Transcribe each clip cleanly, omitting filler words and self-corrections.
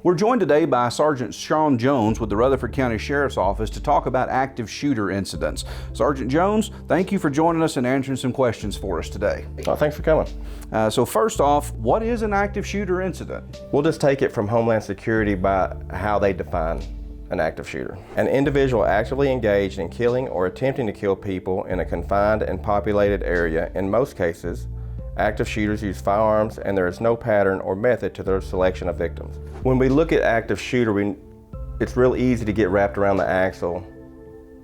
We're joined today by Sergeant Shawn Jones with the Rutherford County Sheriff's Office to talk about active shooter incidents. Sergeant Jones, thank you for joining us and answering some questions for us today. Thanks for coming. So first off, what is an active shooter incident? We'll just take it from Homeland Security by how they define an active shooter. An individual actively engaged in killing or attempting to kill people in a confined and populated area. In most cases, active shooters use firearms and there is no pattern or method to their selection of victims. When we look at active shooter, it's real easy to get wrapped around the axle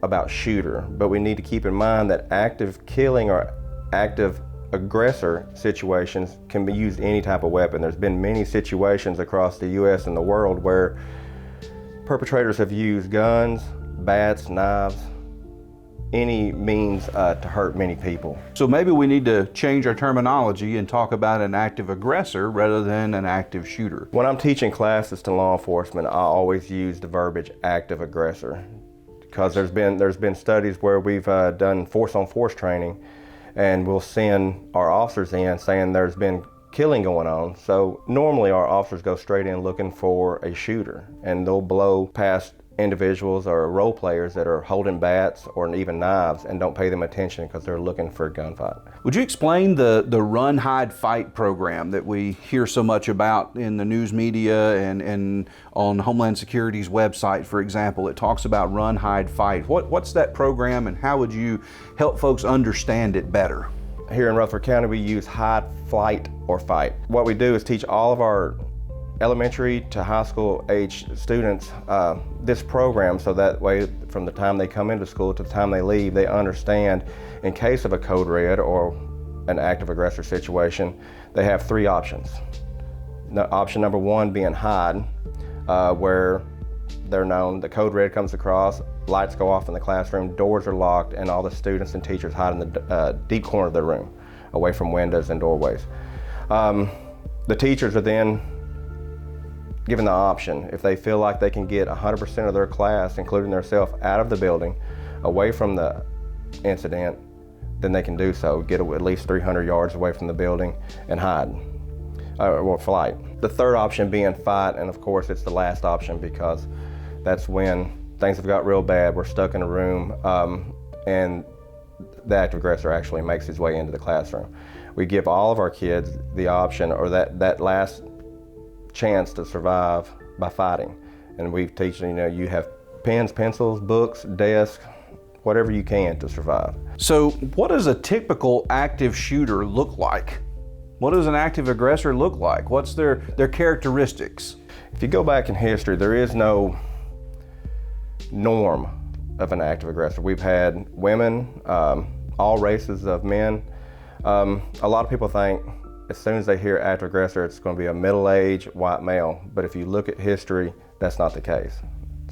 about shooter, but we need to keep in mind that active killing or active aggressor situations can be used any type of weapon. There's been many situations across the U.S. and the world where perpetrators have used guns, bats, knives, any means to hurt many people. So maybe we need to change our terminology and talk about an active aggressor rather than an active shooter. When I'm teaching classes to law enforcement, I always use the verbiage active aggressor, because there's been studies where we've done force-on-force training, and we'll send our officers in saying there's been killing going on. So normally our officers go straight in looking for a shooter, and they'll blow past individuals or role players that are holding bats or even knives and don't pay them attention because they're looking for a gunfight. Would you explain the run, hide, fight program that we hear so much about in the news media and on Homeland Security's website, for example? It talks about run, hide, fight. What's that program, and how would you help folks understand it better? Here in Rutherford County, we use hide, flight, or fight. What we do is teach all of our elementary to high school age students this program, so that way from the time they come into school to the time they leave, they understand in case of a code red or an active aggressor situation, they have three options. Option number one being hide, where they're known, the code red comes across, lights go off in the classroom, doors are locked, and all the students and teachers hide in the deep corner of the room, away from windows and doorways. The teachers are then given the option, if they feel like they can get 100% of their class, including themselves, out of the building, away from the incident, then they can do so, get at least 300 yards away from the building and hide, or flight. The third option being fight, and of course it's the last option because that's when things have got real bad, we're stuck in a room, and the active aggressor actually makes his way into the classroom. We give all of our kids the option, or that last chance to survive by fighting. And we teach, you have pens, pencils, books, desks, whatever you can to survive. So what does a typical active shooter look like? What does an active aggressor look like? What's their characteristics? If you go back in history, there is no norm of an active aggressor. We've had women, all races of men. A lot of people think as soon as they hear active aggressor, it's going to be a middle-aged white male. But if you look at history, that's not the case.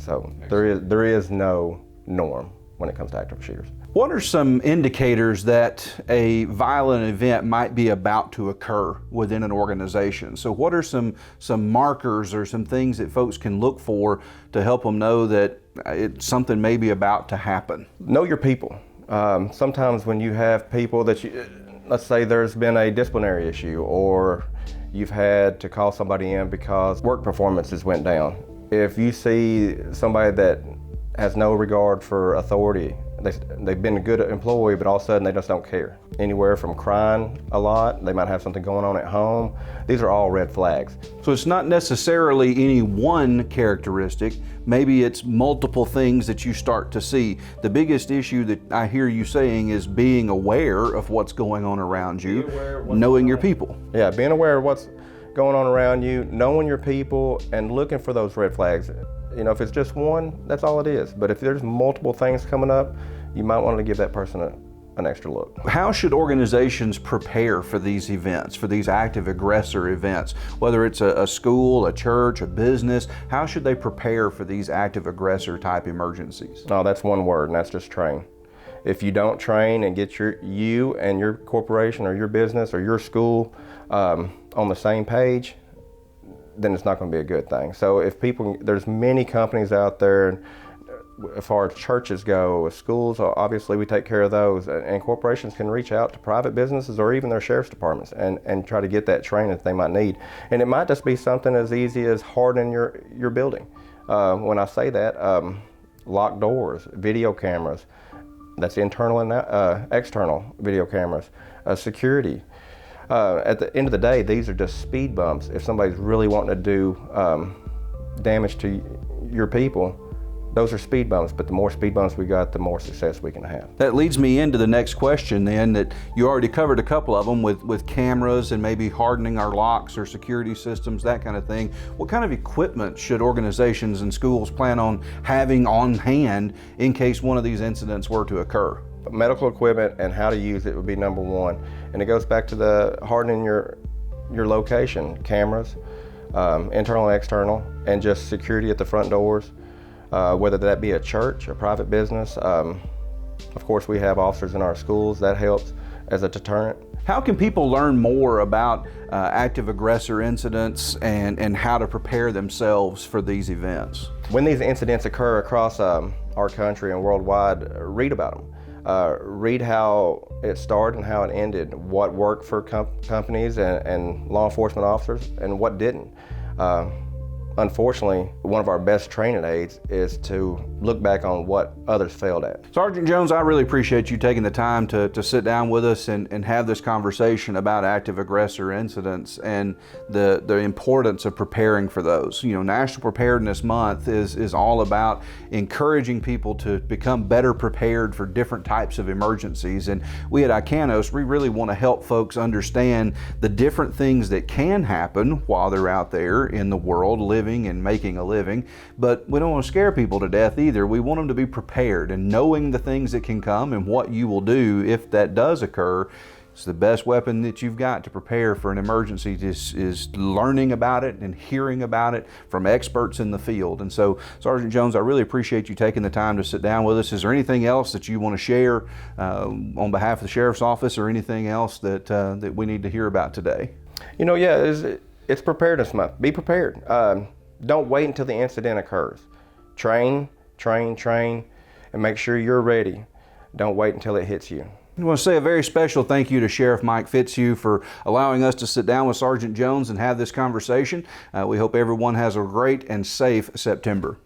So there is no norm when it comes to active shooters. What are some indicators that a violent event might be about to occur within an organization? So what are some markers or some things that folks can look for to help them know that something may be about to happen? Know your people. Sometimes when you have people that let's say there's been a disciplinary issue, or you've had to call somebody in because work performances went down. If you see somebody that has no regard for authority, they've been a good employee, but all of a sudden they just don't care. Anywhere from crying a lot, they might have something going on at home. These are all red flags. So it's not necessarily any one characteristic, maybe it's multiple things that you start to see. The biggest issue that I hear you saying is being aware of what's going on around you, knowing your people. Yeah, being aware of what's going on around you, knowing your people, and looking for those red flags. If it's just one, that's all it is. But if there's multiple things coming up, you might want to give that person an extra look. How should organizations prepare for these events, for these active aggressor events? Whether it's a school, a church, a business, how should they prepare for these active aggressor type emergencies? No, that's one word, and that's just train. If you don't train and get you and your corporation or your business or your school on the same page, then it's not going to be a good thing. So if there's many companies out there, as far as churches go, schools, obviously we take care of those, and corporations can reach out to private businesses or even their sheriff's departments and try to get that training that they might need. And it might just be something as easy as hardening your building. When I say that, locked doors, video cameras, that's internal and external video cameras, security. At the end of the day, these are just speed bumps. If somebody's really wanting to do damage to your people, those are speed bumps, but the more speed bumps we got, the more success we can have. That leads me into the next question then, that you already covered a couple of them with cameras and maybe hardening our locks or security systems, that kind of thing. What kind of equipment should organizations and schools plan on having on hand in case one of these incidents were to occur? Medical equipment and how to use it would be number one. And it goes back to the hardening your location, cameras, internal and external, and just security at the front doors. Whether that be a church, a private business. Of course, we have officers in our schools. That helps as a deterrent. How can people learn more about active aggressor incidents and how to prepare themselves for these events? When these incidents occur across our country and worldwide, read about them. Read how it started and how it ended, what worked for companies and law enforcement officers and what didn't. Unfortunately, one of our best training aids is to look back on what others failed at. Sergeant Jones, I really appreciate you taking the time to sit down with us and have this conversation about active aggressor incidents and the importance of preparing for those. You know, National Preparedness Month is all about encouraging people to become better prepared for different types of emergencies. And we at Ikanos, we really want to help folks understand the different things that can happen while they're out there in the world living and making a living, but we don't want to scare people to death either. We want them to be prepared, and knowing the things that can come and what you will do if that does occur. It's the best weapon that you've got to prepare for an emergency is learning about it and hearing about it from experts in the field. And so, Sergeant Jones, I really appreciate you taking the time to sit down with us. Is there anything else that you want to share on behalf of the Sheriff's Office, or anything else that we need to hear about today? You know, yeah, it's Preparedness Month. Be prepared. Don't wait until the incident occurs. Train, and make sure you're ready. Don't wait until it hits you. I want to say a very special thank you to Sheriff Mike Fitzhugh for allowing us to sit down with Sergeant Jones and have this conversation. We hope everyone has a great and safe September.